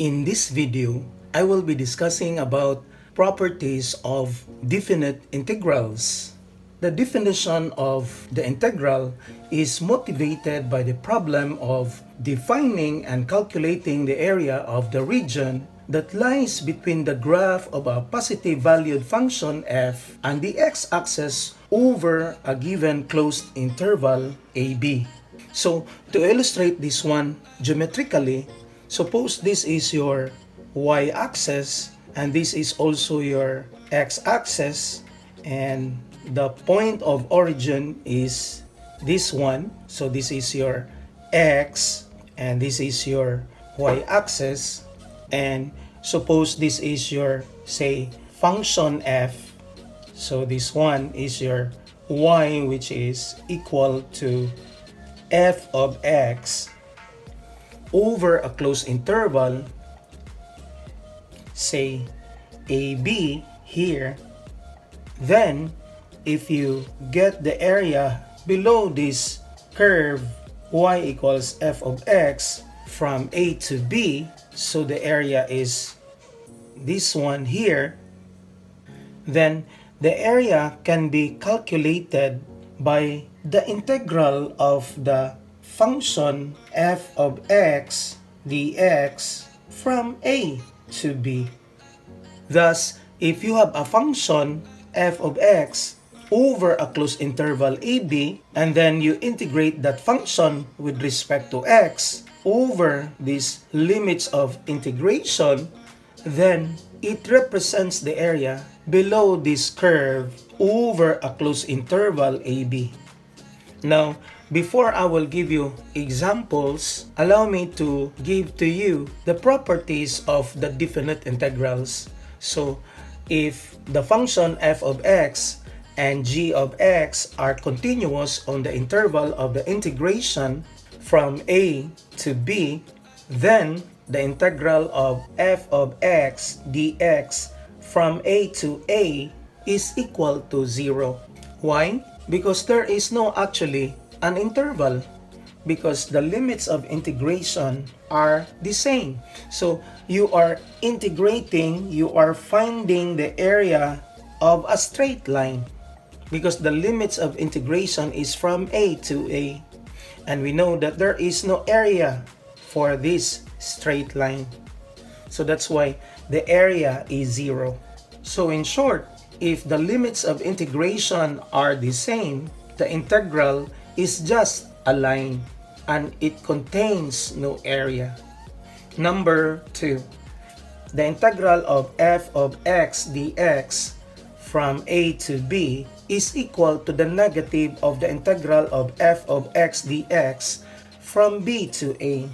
In this video, I will be discussing about properties of definite integrals. The definition of the integral is motivated by the problem of defining and calculating the area of the region that lies between the graph of a positive valued function f and the x-axis over a given closed interval ab. So, to illustrate this one geometrically, suppose this is your y-axis and this is also your x-axis, and the point of origin is this one. So this is your x and this is your y-axis, and suppose this is your, say, function f. So this one is your y, which is equal to f of x over a closed interval, say AB here. Then if you get the area below this curve y equals f of x from A to B, so the area is this one here, then the area can be calculated by the integral of the function f of x dx from A to B. Thus, if you have a function f of x over a closed interval AB, and then you integrate that function with respect to x over these limits of integration, then it represents the area below this curve over a closed interval AB. Now, before I will give you examples, allow me to give to you the properties of the definite integrals. So, if the function f of x and g of x are continuous on the interval of the integration from A to B, then the integral of f of x dx from A to A is equal to 0. Why? Because there is no actually an interval, because the limits of integration are the same. So you are integrating, you are finding the area of a straight line, because the limits of integration is from A to A, and we know that there is no area for this straight line. So that's why the area is 0. So in short, if the limits of integration are the same, the integral is just a line and it contains no area. Number 2, the integral of f of x dx from A to B is equal to the negative of the integral of f of x dx from B to A.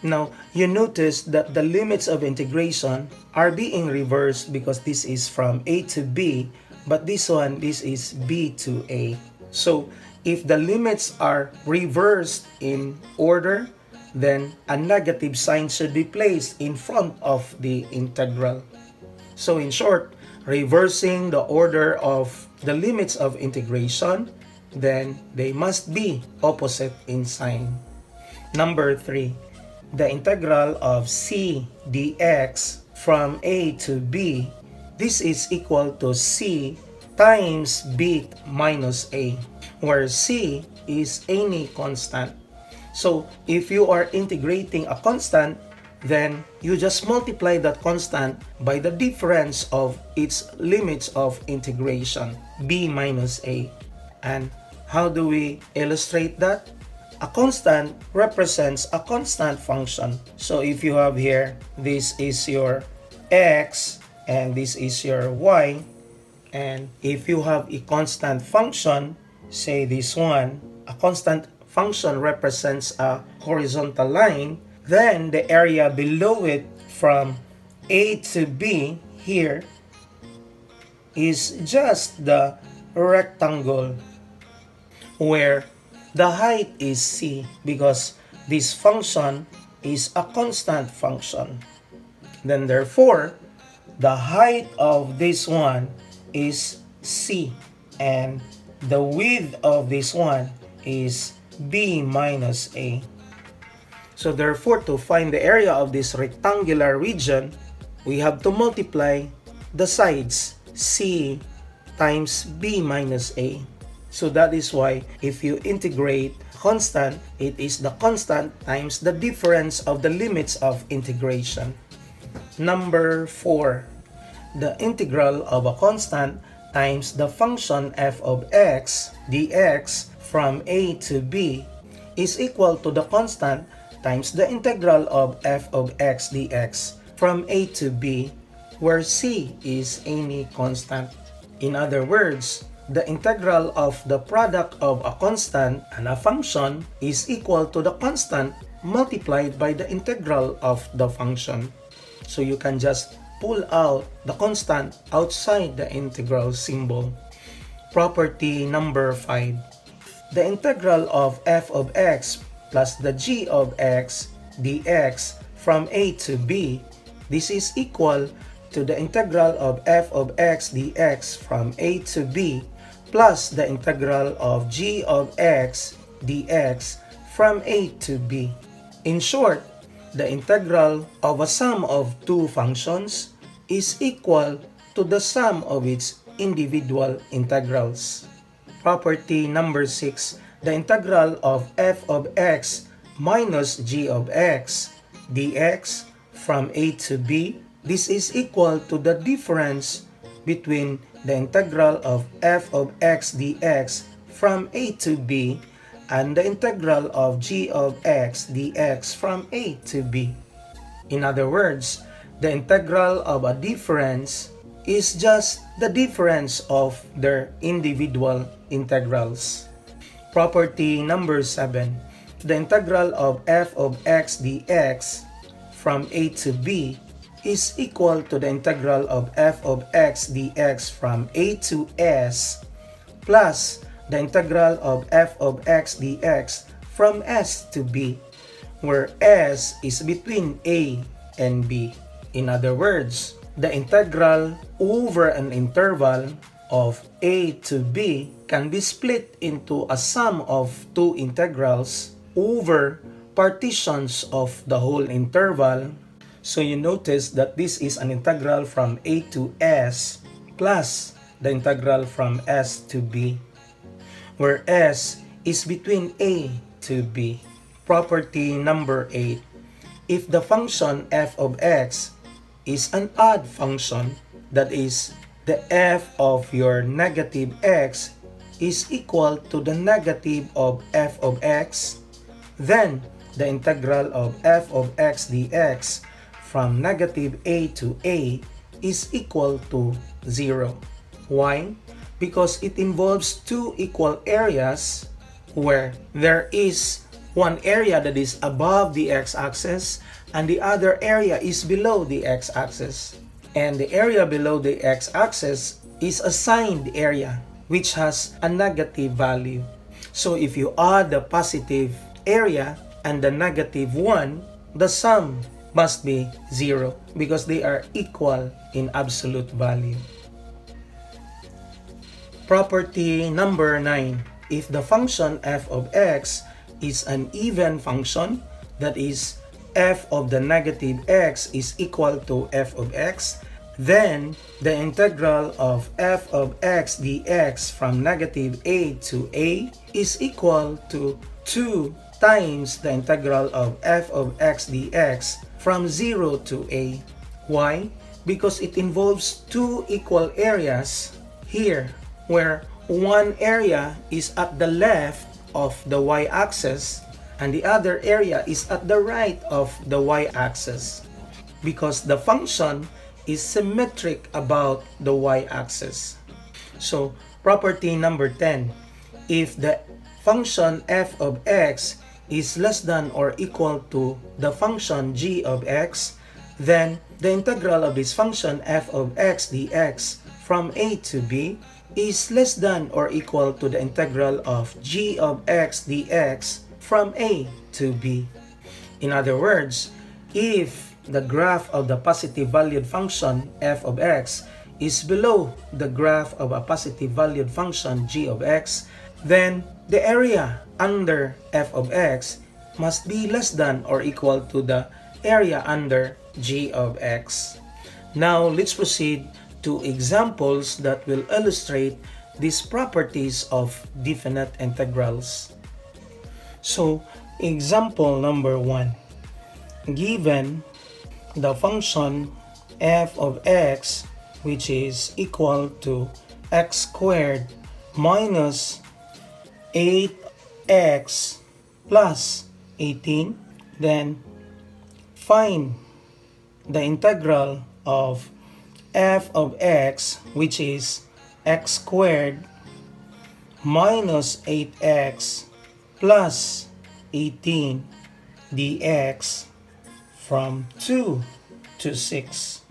Now, you notice that the limits of integration are being reversed because this is from A to B, but this is B to A. So, if the limits are reversed in order, then a negative sign should be placed in front of the integral. So, in short, reversing the order of the limits of integration, then they must be opposite in sign. Number 3, the integral of c dx from A to B, this is equal to c times b minus a, where c is any constant. So if you are integrating a constant, then you just multiply that constant by the difference of its limits of integration, b minus a. And how do we illustrate that? A constant represents a constant function. So if you have here, this is your x and this is your y, and if you have a constant function, say this one, a constant function represents a horizontal line, then the area below it from A to B here is just the rectangle where the height is c, because this function is a constant function. Then therefore, the height of this one is c, and the width of this one is b minus a. So therefore, to find the area of this rectangular region, we have to multiply the sides C times B minus A. So that is why if you integrate constant, it is the constant times the difference of the limits of integration. Number 4. The integral of a constant times the function f of x dx from a to b is equal to the constant times the integral of f of x dx from a to b, where c is any constant. In other words, the integral of the product of a constant and a function is equal to the constant multiplied by the integral of the function. So you can just pull out the constant outside the integral symbol. Property number 5. The integral of f of x plus the g of x dx from a to b, this is equal to the integral of f of x dx from a to b plus the integral of g of x dx from a to b. In short, the integral of a sum of two functions is equal to the sum of its individual integrals. Property number 6. The integral of f of x minus g of x dx from a to b, this is equal to the difference between the integral of f of x dx from a to b and the integral of g of x dx from a to b. In other words, the integral of a difference is just the difference of their individual integrals. Property number 7. The integral of f of x dx from a to b is equal to the integral of f of x dx from a to s plus the integral of f of x dx from s to b, where s is between a and b. In other words, the integral over an interval of a to b can be split into a sum of two integrals over partitions of the whole interval. So you notice that this is an integral from a to s plus the integral from s to b, where s is between a to b. Property number 8. If the function f of x is an odd function, that is, the f of your negative x is equal to the negative of f of x, then the integral of f of x dx from negative a to a is equal to 0. Why? Because it involves two equal areas where there is one area that is above the x-axis and the other area is below the x-axis. And the area below the x-axis is a signed area which has a negative value. So if you add the positive area and the negative one, the sum must be 0 because they are equal in absolute value. Property number 9. If the function f of x is an even function, that is, f of the negative x is equal to f of x, then the integral of f of x dx from negative a to a is equal to 2 times the integral of f of x dx from 0 to a. Why? Because it involves two equal areas here, where one area is at the left of the y-axis and the other area is at the right of the y-axis, because the function is symmetric about the y-axis. So, property number 10. If the function f of x is less than or equal to the function g of x, then the integral of this function f of x dx from a to b is less than or equal to the integral of g of x dx from a to b. In other words, if the graph of the positive valued function f of x is below the graph of a positive valued function g of x, then the area under f of x must be less than or equal to the area under g of x. Now let's proceed to examples that will illustrate these properties of definite integrals. So, example number 1. Given the function f of x, which is equal to x squared minus 8x plus 18, then find the integral of f of x, which is x squared minus 8x plus 18 dx from 2 to 6.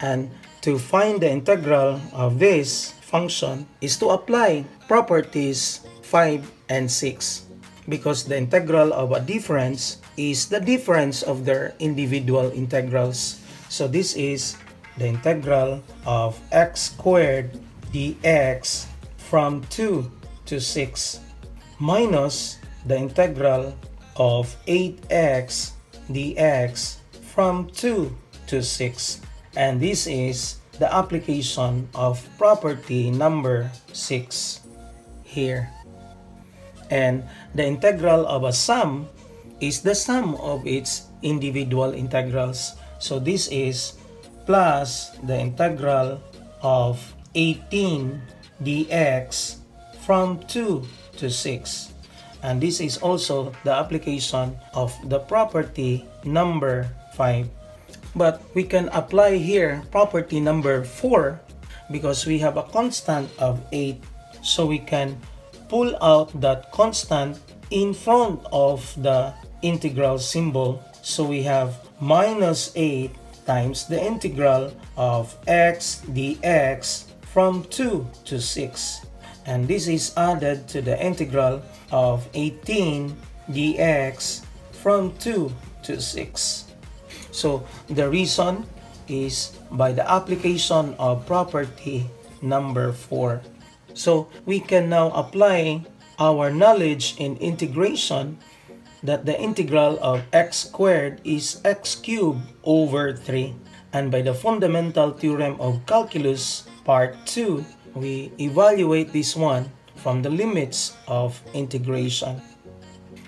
And to find the integral of this function is to apply properties 5 and 6, because the integral of a difference is the difference of their individual integrals. So this is the integral of x squared dx from 2 to 6 minus the integral of 8x dx from 2 to 6. And this is the application of property number 6 here. And the integral of a sum is the sum of its individual integrals. So this is plus the integral of 18 dx from 2 to 6. And this is also the application of the property number 5. But we can apply here property number 4 because we have a constant of 8. So we can pull out that constant in front of the integral symbol. So we have minus 8 times the integral of x dx from 2 to 6. And this is added to the integral of 18 dx from 2 to 6. So the reason is by the application of property number 4. So we can now apply our knowledge in integration that the integral of x squared is x cubed over 3. And by the fundamental theorem of calculus part 2, we evaluate this one from the limits of integration.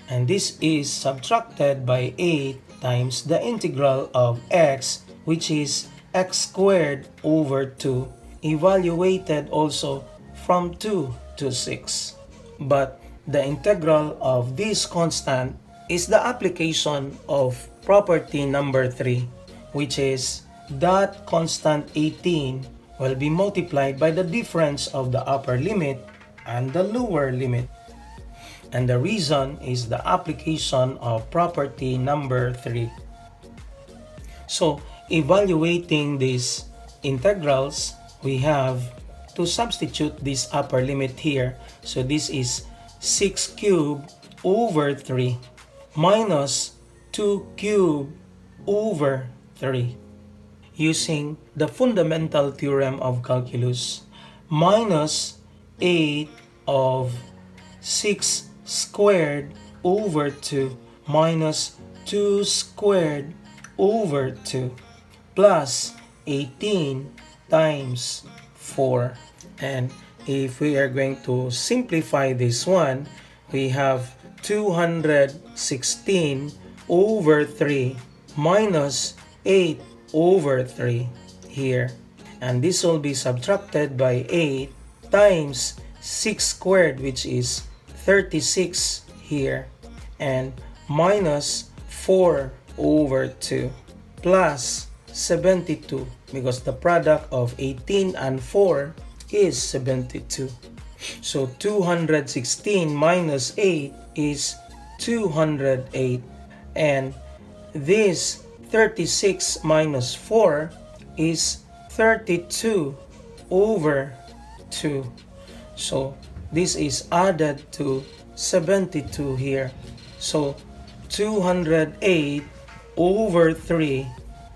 And this is subtracted by 8 times the integral of x, which is x squared over 2, evaluated also from 2 to 6. But the integral of this constant is the application of property number 3, which is that constant 18 will be multiplied by the difference of the upper limit and the lower limit. And the reason is the application of property number 3. So, evaluating these integrals, we have to substitute this upper limit here. So this is 6 cubed over 3 minus 2 cubed over 3. Using the fundamental theorem of calculus, minus 8 of 6 squared over 2 minus 2 squared over 2 plus 18 times 4. And if we are going to simplify this one, we have 216 over 3 minus 8 over 3 here. And this will be subtracted by 8 times 6 squared, which is 36 here, and minus 4 over 2 plus 72, because the product of 18 and 4 is 72. So 216 minus 8 is 208, and this 36 minus 4 is 32 over 2. So this is added to 72 here. So 208 over 3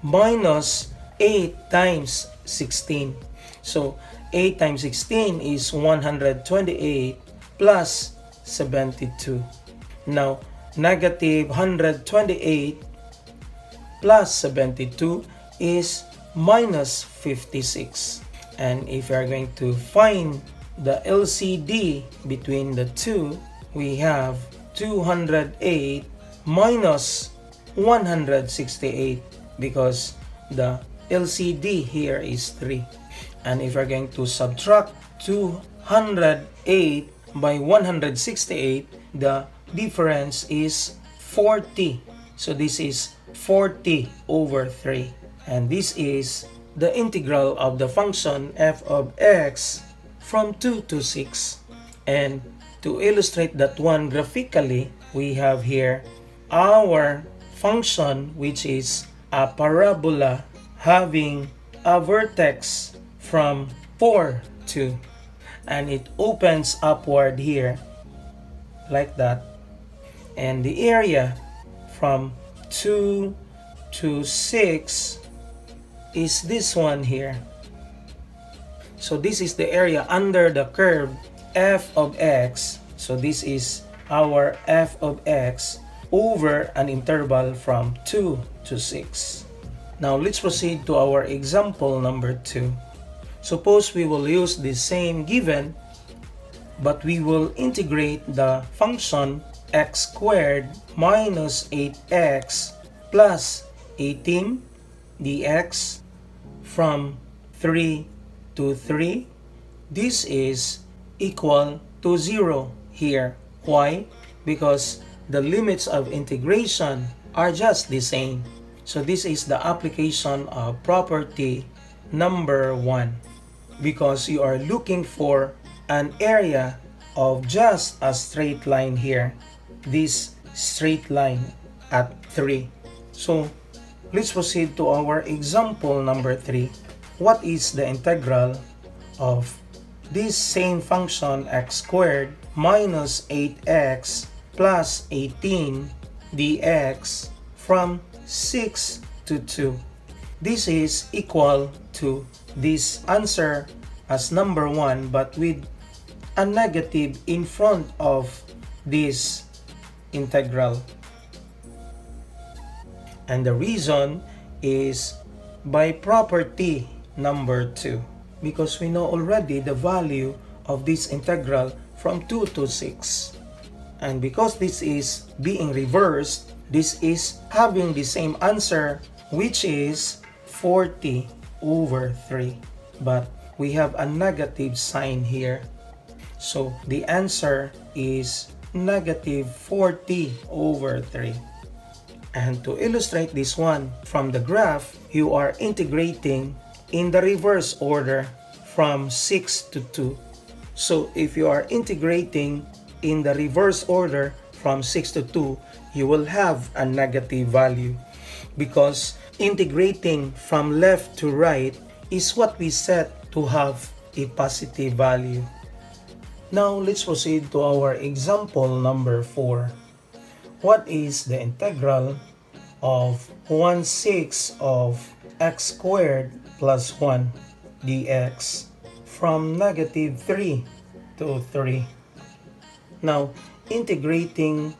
minus 8 times 16. So 8 times 16 is 128 plus 72. Now, negative 128 plus 72 is minus 56. And if you are going to find the LCD between the two, we have 208 minus 168 because the LCD here is 3. And if you're going to subtract 208 by 168, the difference is 40. So this is 40 over 3. And this is the integral of the function f of x from 2 to 6. And to illustrate that one graphically, we have here our function, which is a parabola having a vertex from 4 to, and it opens upward here like that, and the area from 2 to 6 is this one here. So this is the area under the curve f of x. So this is our f of x over an interval from 2 to 6. Now let's proceed to our example number 2. Suppose we will use the same given, but we will integrate the function x squared minus 8x plus 18 dx from 3 to 3. This is equal to 0 here. Why? Because the limits of integration are just the same. So this is the application of property number 1. Because you are looking for an area of just a straight line here. This straight line at 3. So let's proceed to our example number 3. What is the integral of this same function x squared minus 8x plus 18 dx from 6 to 2? This is equal to this answer as number 1, but with a negative in front of this integral. And the reason is by property number 2, because we know already the value of this integral from 2 to 6. And because this is being reversed, this is having the same answer, which is 40 over 3. But we have a negative sign here. So the answer is negative 40 over 3. And to illustrate this one from the graph, you are integrating in the reverse order from 6 to 2. So if you are integrating in the reverse order from 6 to 2, you will have a negative value, because integrating from left to right is what we set to have a positive value. Now let's proceed to our example number 4. What is the integral of 1/6 of x squared plus 1 dx from negative 3 to 3? Now, integrating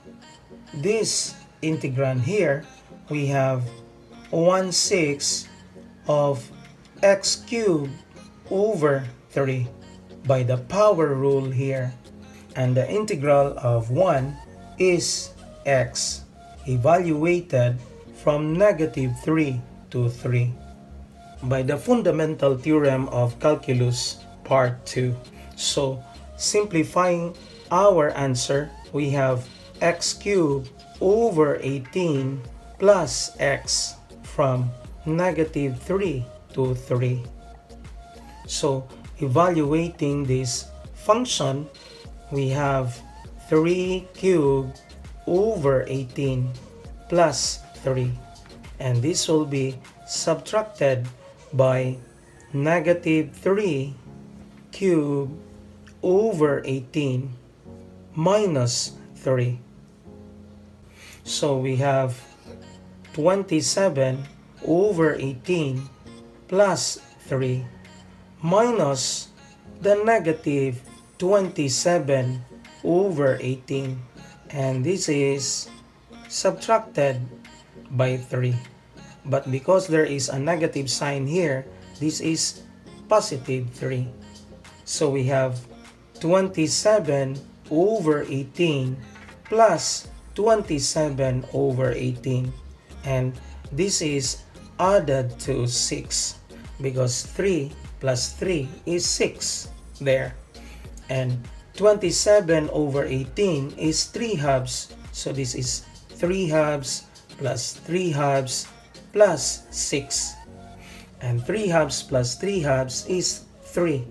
this integrand here, we have 1/6 of x cubed over 3 by the power rule here. And the integral of 1 is x, evaluated from negative 3 to 3 by the fundamental theorem of calculus part 2. So, simplifying our answer, we have x cubed over 18 plus x from negative 3 to 3. So, evaluating this function, we have 3 cubed over 18 plus 3. And this will be subtracted by negative 3 cubed over 18 minus 3. So we have 27 over 18 plus 3 minus the negative 27 over 18. And this is subtracted by 3. But because there is a negative sign here, this is positive 3. So we have 27 over 18 plus 27 over 18. And this is added to 6 because 3 plus 3 is 6 there. And 27 over 18 is 3 halves. So this is 3 halves plus 3 halves plus 6. And 3 halves plus 3 halves is 3.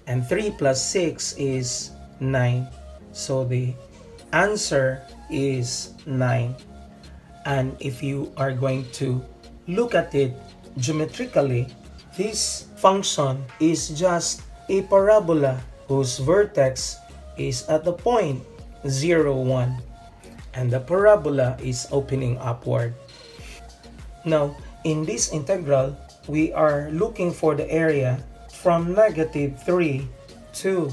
And 3 plus 6 is 9. So the answer is 9. And if you are going to look at it geometrically, this function is just a parabola whose vertex is at the point 0, 1. And the parabola is opening upward. Now, in this integral, we are looking for the area from negative 3 to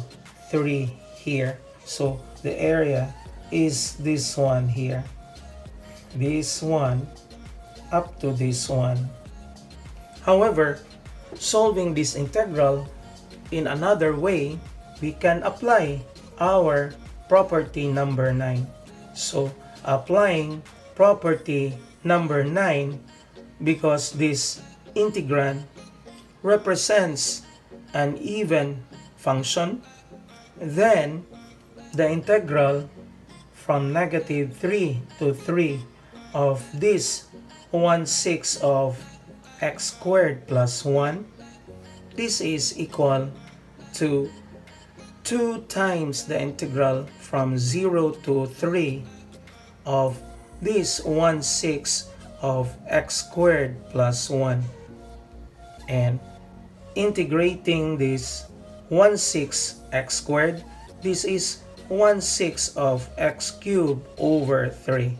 3 here. So the area is this one here. This one up to this one. However, solving this integral in another way, we can apply our property number 9. So applying property number 9, because this integrand represents an even function, then the integral from negative 3 to 3 of this 1/6 of x squared plus 1, this is equal to 2 times the integral from 0 to 3 of this 1/6 of x squared plus 1. And integrating this 1/6 x squared, this is 1/6 of x cubed over 3.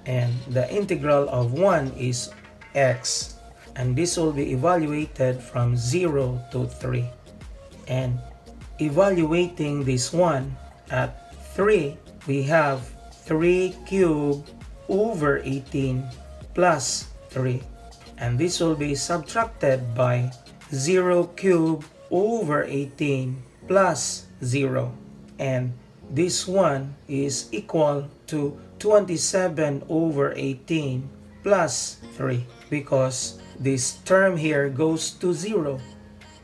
And the integral of 1 is x. And this will be evaluated from 0 to 3. And evaluating this one at 3, we have 3 cubed over 18 plus 3. And this will be subtracted by 0 cubed over 18 plus 0. And this one is equal to 27 over 18 plus 3 because this term here goes to 0.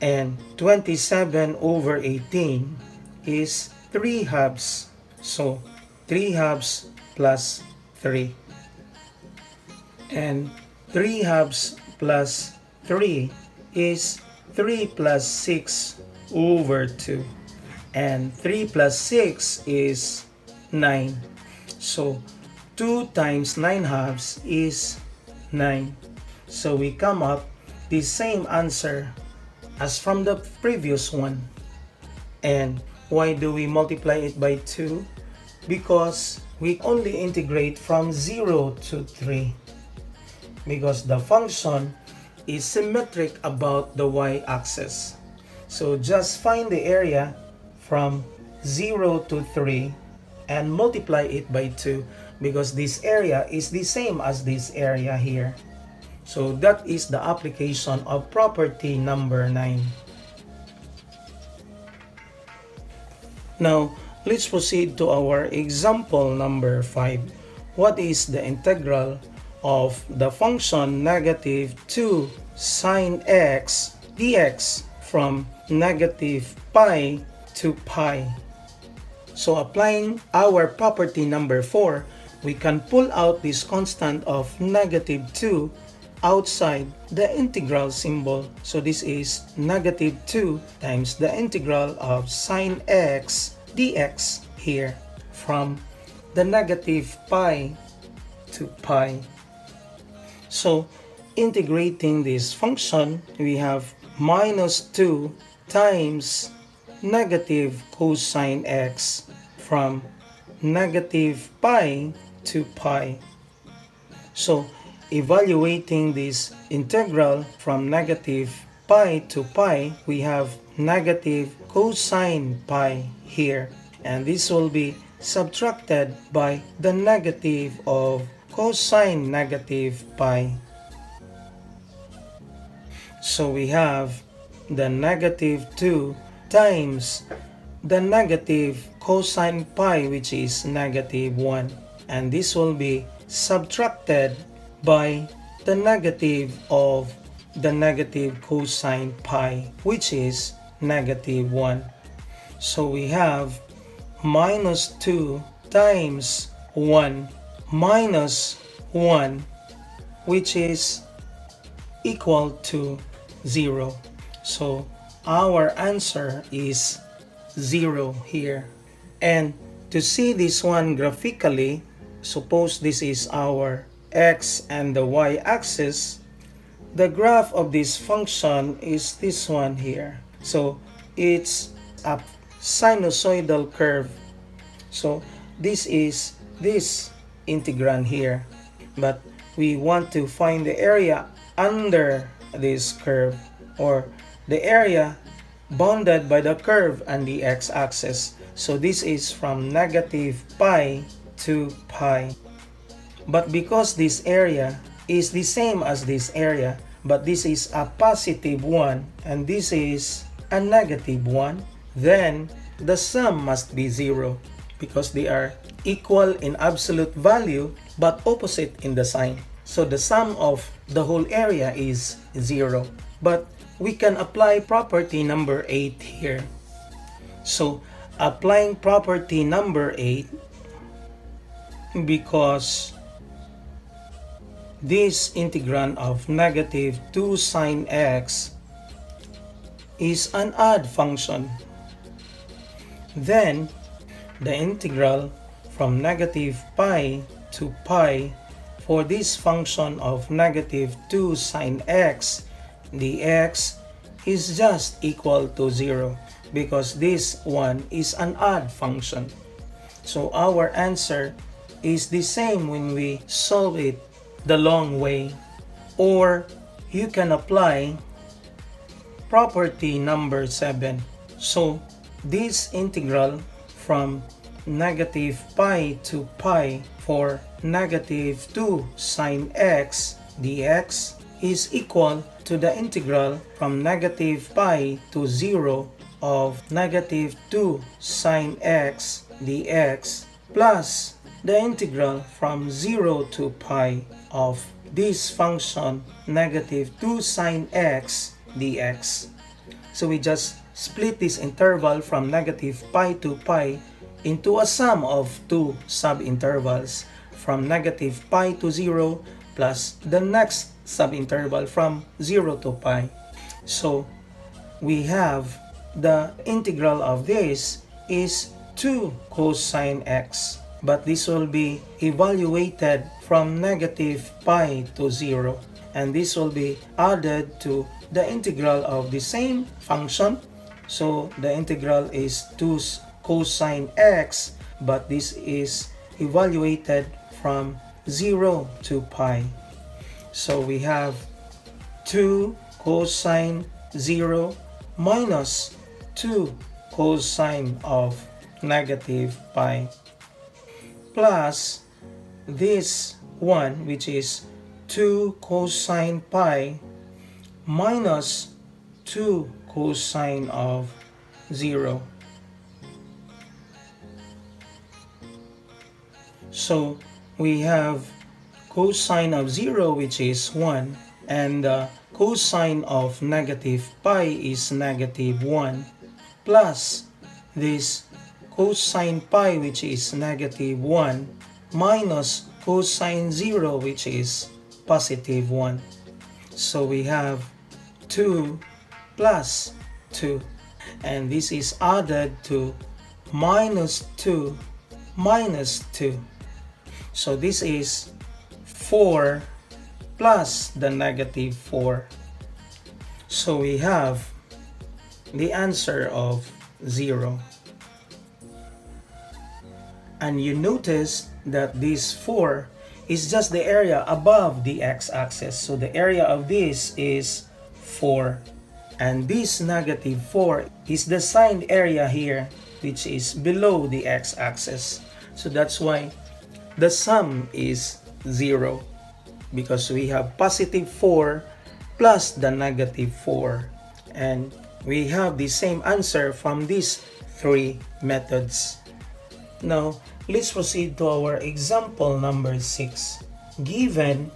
And 27 over 18 is 3 halves. So 3 halves plus 3. And 3 halves plus 3 is 3 plus 6 over 2. And 3 plus 6 is 9. So 2 times 9 halves is 9. So we come up the same answer as from the previous one. And why do we multiply it by 2? Because we only integrate from 0 to 3. Because the function is symmetric about the y-axis. So just find the area from 0 to 3 and multiply it by 2 because this area is the same as this area here. So that is the application of property number 9. Now, let's proceed to our example number 5. What is the integral of the function negative 2 sine x dx from negative pi to pi? So applying our property number 4, we can pull out this constant of negative 2 outside the integral symbol. So this is negative 2 times the integral of sine x dx here from the negative pi to pi. So integrating this function, we have minus 2 times negative cosine x from negative pi to pi. So evaluating this integral from negative pi to pi, we have negative cosine pi here. And this will be subtracted by the negative of cosine negative pi. So we have the negative 2 times the negative cosine pi, which is negative 1. And this will be subtracted by the negative of the negative cosine pi, which is negative 1. So we have minus 2 times 1 minus 1, which is equal to 0. So our answer is 0 here. And to see this one graphically, suppose this is our x and the y axis. The graph of this function is this one here. So it's a sinusoidal curve. So this is this integrand here. But we want to find the area under this curve, or the area bounded by the curve and the x-axis. So this is from negative pi to pi. But because this area is the same as this area, but this is a positive 1 and this is a negative 1, then the sum must be 0 because they are equal in absolute value but opposite in the sign. So the sum of the whole area is 0. But we can apply property number 8 here. So applying property number 8, because this integrand of negative 2 sine x is an odd function, then the integral from negative pi to pi for this function of negative 2 sine x dx is just equal to 0 because this one is an odd function. So our answer is the same when we solve it the long way. Or you can apply property number 7. So this integral from negative pi to pi for negative 2 sine x dx is equal to the integral from negative pi to 0 of negative 2 sine x dx plus the integral from 0 to pi of this function negative 2 sine x dx. So we just split this interval from negative pi to pi into a sum of two subintervals from negative pi to 0 plus the next subinterval from 0 to pi. So we have the integral of this is 2 cosine x, but this will be evaluated from negative pi to 0, and this will be added to the integral of the same function. So the integral is 2 cosine x, but this is evaluated from 0 to pi. So we have 2 cosine 0 minus 2 cosine of negative pi plus this one, which is 2 cosine pi minus 2 cosine of 0. So we have cosine of 0, which is 1, and cosine of negative pi is negative 1, plus this cosine pi, which is negative 1, minus cosine 0, which is positive 1. So we have 2 plus 2, and this is added to minus 2 minus 2. So this is 4 plus the negative 4. So we have the answer of 0. And you notice that this 4 is just the area above the x-axis. So the area of this is 4. And this negative 4 is the signed area here, which is below the x-axis. So that's why the sum is 0, because we have positive 4 plus the negative 4. And we have the same answer from these three methods. Now, let's proceed to our example number 6. Given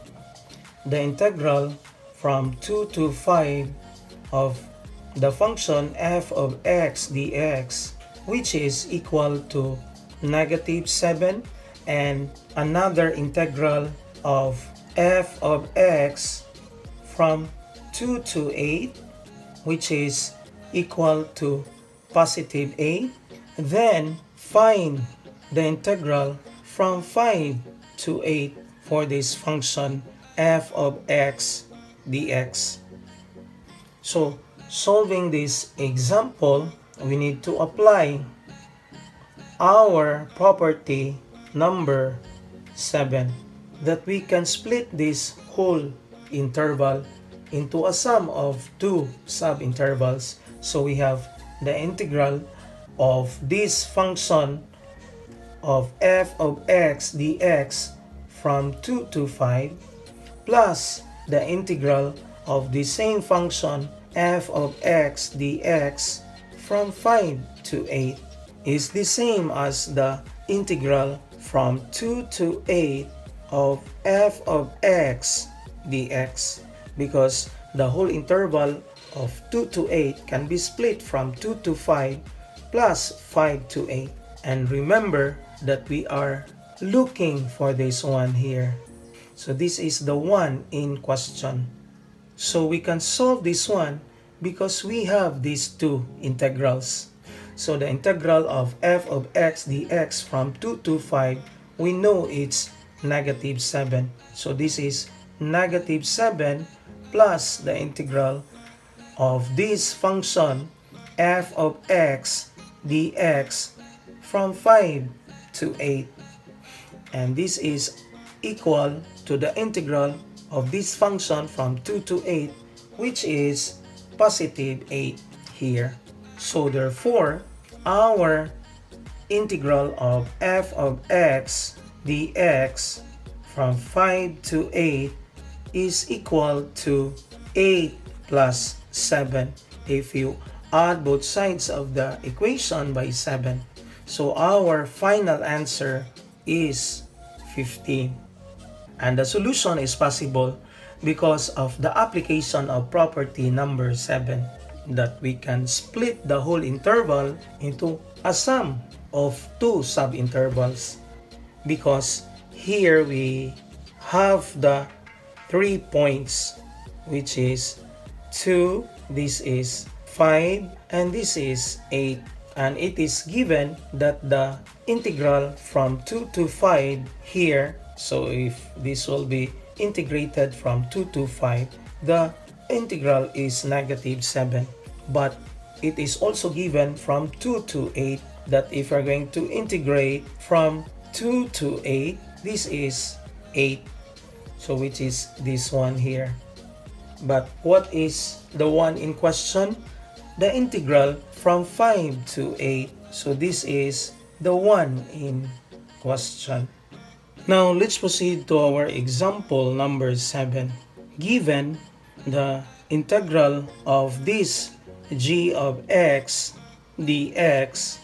the integral from 2 to 5 of the function f of x dx, which is equal to negative 7, and another integral of f of x from 2 to 8, which is equal to positive 8, then find the integral from 5 to 8 for this function f of x dx. So, solving this example, we need to apply our property number 7, that we can split this whole interval into a sum of two subintervals. So we have the integral of this function of f of x dx from 2 to 5 plus the integral of the same function f of x dx from 5 to 8 is the same as the integral from 2 to 8 of f of x dx, because the whole interval of 2 to 8 can be split from 2 to 5 plus 5 to 8. And remember that we are looking for this one here. So this is the one in question. So we can solve this one because we have these two integrals. So the integral of f of x dx from 2 to 5, we know it's negative 7. So this is negative 7 plus the integral of this function f of x dx from 5 to 8. And this is equal to the integral of this function from 2 to 8, which is positive 8 here. So therefore, our integral of f of x dx from 5 to 8 is equal to 8 plus 7 if you add both sides of the equation by 7. So our final answer is 15. And the solution is possible because of the application of property number 7, that we can split the whole interval into a sum of two subintervals, because here we have the 3 points, which is 2, this is 5, and this is 8. And it is given that the integral from 2 to 5 here, so if this will be integrated from 2 to 5, the integral is negative 7. But it is also given from 2 to 8 that if we're going to integrate from 2 to 8, this is 8. So which is this one here. But what is the one in question? The integral from 5 to 8. So this is the one in question. Now let's proceed to our example number 7. Given the integral of this g of x dx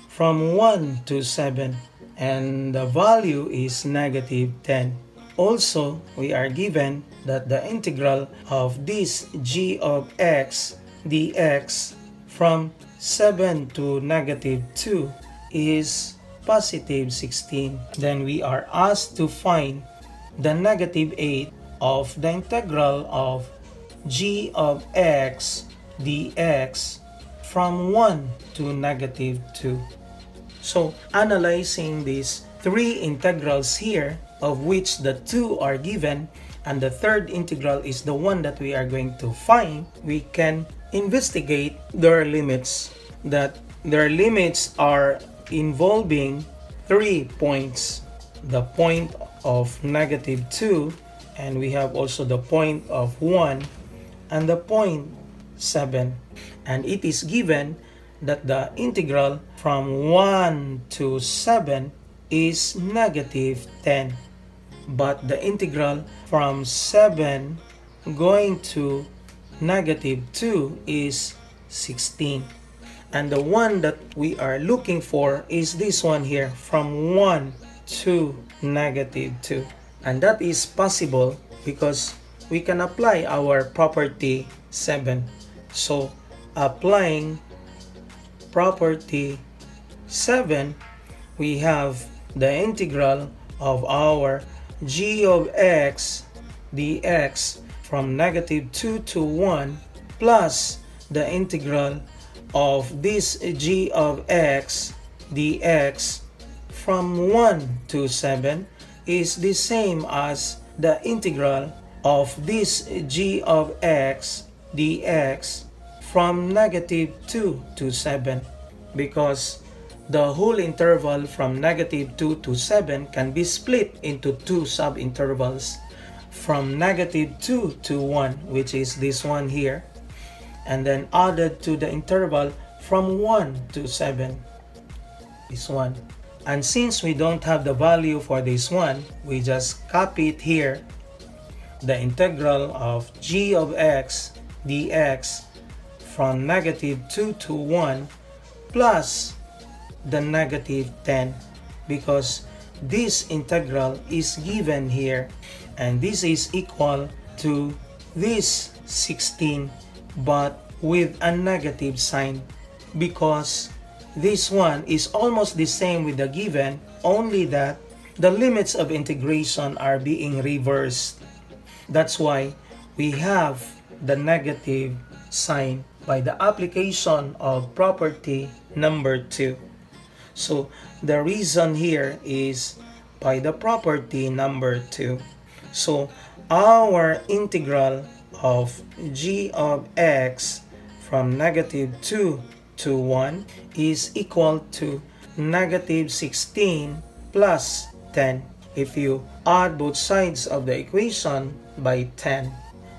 from 1 to 7, and the value is negative 10. Also, we are given that the integral of this g of x dx from 7 to negative 2 is positive 16. Then we are asked to find the negative 8 of the integral of g of x dx from 1 to negative 2. So, analyzing these three integrals here, of which the two are given, and the third integral is the one that we are going to find, we can investigate their limits. That their limits are involving 3 points. The point of negative 2, and we have also the point of 1, and the point 7. And it is given that the integral from 1 to 7 is negative 10. But the integral from 7 going to negative 2 is 16. And the one that we are looking for is this one here, from 1 to negative 2. And that is possible because we can apply our property 7. So applying property 7, we have the integral of our g of x dx from negative 2 to 1 plus the integral of this g of x dx from 1 to 7 is the same as the integral of this g of x dx from negative 2 to 7, because the whole interval from negative 2 to 7 can be split into two subintervals, from negative 2 to 1, which is this one here, and then added to the interval from 1 to 7, this one. And since we don't have the value for this one, we just copy it here, the integral of g of x dx from negative 2 to 1 plus the negative 10, because this integral is given here, and this is equal to this 16 but with a negative sign, because this one is almost the same with the given, only that the limits of integration are being reversed. That's why we have the negative sign by the application of property number 2. So the reason here is by the property number 2. So our integral of g of x from negative 2 to 1 is equal to negative 16 plus 10 if you add both sides of the equation by 10.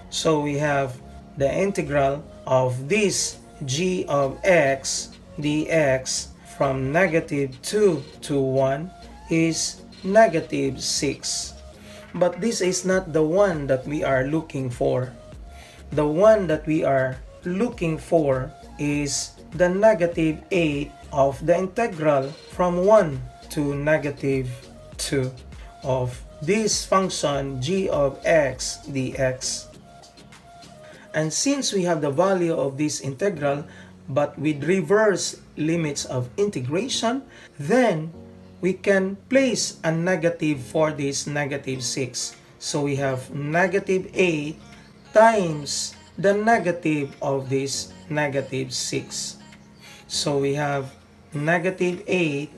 So we have the integral of this g of x dx from negative 2 to 1 is negative 6. But this is not the one that we are looking for. The one that we are looking for is the negative 8 of the integral from 1 to negative 2 of this function g of x dx. And since we have the value of this integral but with reverse limits of integration, then we can place a negative for this negative 6. So we have negative 8 times the negative of this negative 6. So we have negative 8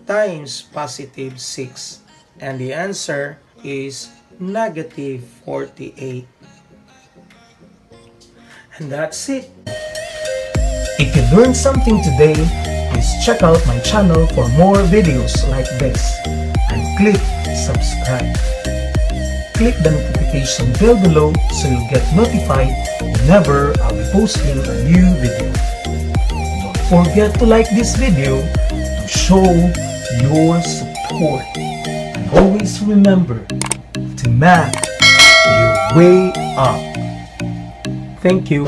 times positive 6. And the answer is negative 48. And that's it. If you learned something today, please check out my channel for more videos like this and click subscribe. Click the notification bell below so you'll get notified whenever I'll be posting a new video. Don't forget to like this video to show your support. And always remember to math your way up. Thank you.